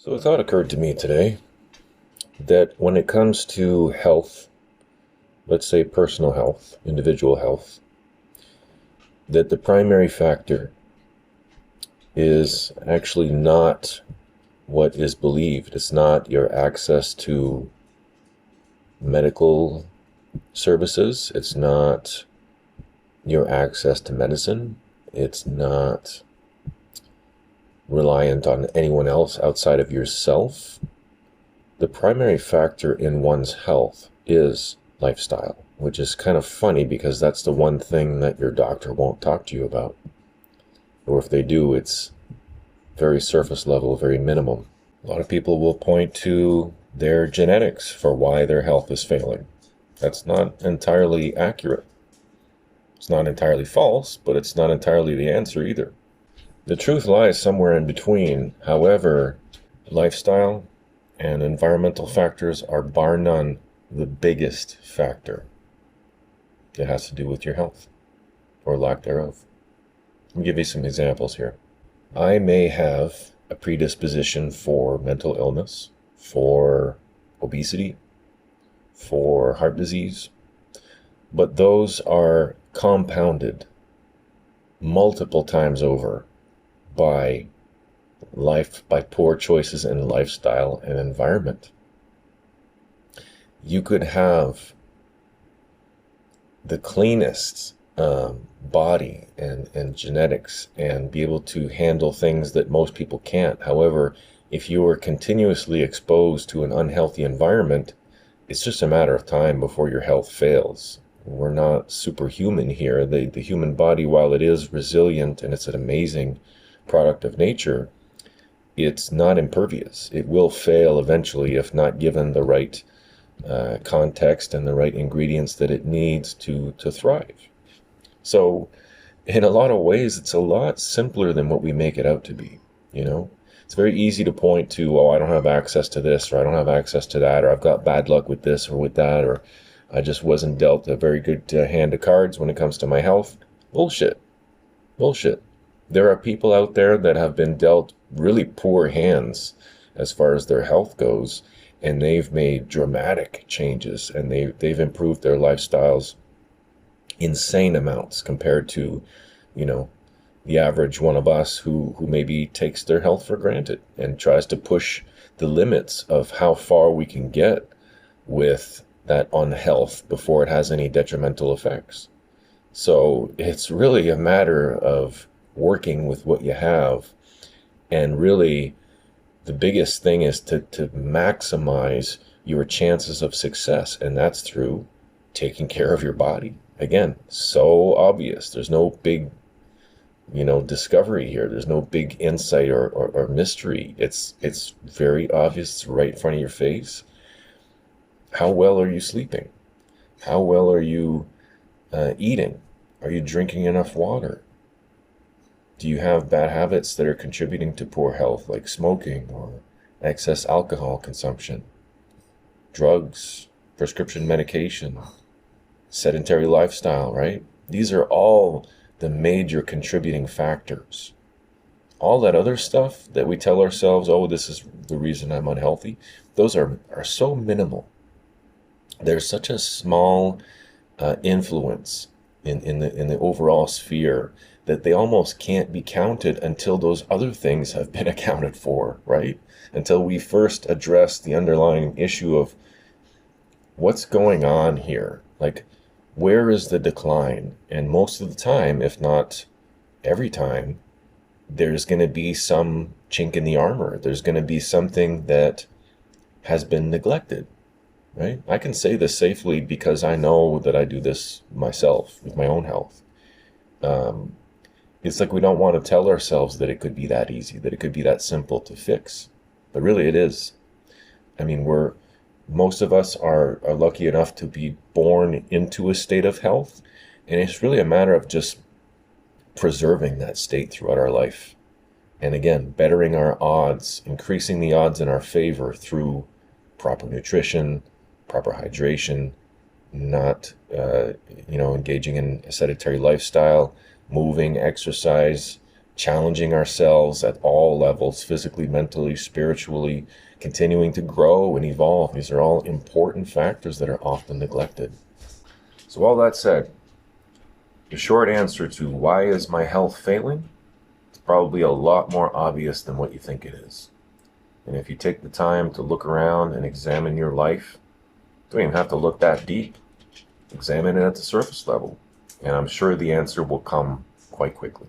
So a thought occurred to me today that when it comes to health, let's say personal health, individual health, that the primary factor is actually not what is believed. It's not your access to medical services. It's not your access to medicine. It's not reliant on anyone else outside of yourself. The primary factor in one's health is lifestyle, which is kind of funny because that's the one thing that your doctor won't talk to you about. Or if they do, it's very surface level, very minimum. A lot of people will point to their genetics for why their health is failing. That's not entirely accurate. It's not entirely false, but it's not entirely the answer either. The truth lies somewhere in between. However, lifestyle and environmental factors are bar none the biggest factor that has to do with your health or lack thereof. Let me give you some examples here. I may have a predisposition for mental illness, for obesity, for heart disease, but those are compounded multiple times over by poor choices in lifestyle and environment. You could have the cleanest body and genetics and be able to handle things that most people can't. However, if you are continuously exposed to an unhealthy environment, it's just a matter of time before your health fails. We're not superhuman here. The human body, while it is resilient and it's an amazing product of nature, it's not impervious. It will fail eventually if not given the right context and the right ingredients that it needs to thrive. So in a lot of ways, it's a lot simpler than what we make it out to be. It's very easy to point to, oh, I don't have access to this, or I don't have access to that, or I've got bad luck with this or with that, or I just wasn't dealt a very good hand of cards when it comes to my health. Bullshit. There are people out there that have been dealt really poor hands as far as their health goes, and they've made dramatic changes, and they've improved their lifestyles insane amounts compared to, the average one of us who maybe takes their health for granted and tries to push the limits of how far we can get with that unhealth before it has any detrimental effects. So it's really a matter of working with what you have, and really the biggest thing is to maximize your chances of success, and that's through taking care of your body. Again, so obvious. There's no big discovery here. There's no big insight or mystery. It's very obvious. It's right in front of your face. How well are you sleeping? How well are you eating? Are you drinking enough water? Do you have bad habits that are contributing to poor health, like smoking or excess alcohol consumption, drugs, prescription medication, sedentary lifestyle, right? These are all the major contributing factors. All that other stuff that we tell ourselves, oh, this is the reason I'm unhealthy, those are so minimal. There's such a small influence in the overall sphere that they almost can't be counted until those other things have been accounted for, right? Until we first address the underlying issue of what's going on here. Like, where is the decline? And most of the time, if not every time, there's going to be some chink in the armor. There's going to be something that has been neglected, right? I can say this safely because I know that I do this myself with my own health. It's like we don't want to tell ourselves that it could be that easy, that it could be that simple to fix. But really it is. I mean, most of us are lucky enough to be born into a state of health, and it's really a matter of just preserving that state throughout our life. And again, bettering our odds, increasing the odds in our favor through proper nutrition, proper hydration, not engaging in a sedentary lifestyle, moving, exercise, challenging ourselves at all levels, physically, mentally, spiritually, continuing to grow and evolve. These are all important factors that are often neglected. So all that said, the short answer to why is my health failing? It's probably a lot more obvious than what you think it is. And if you take the time to look around and examine your life, you don't even have to look that deep. Examine it at the surface level, and I'm sure the answer will come quite quickly.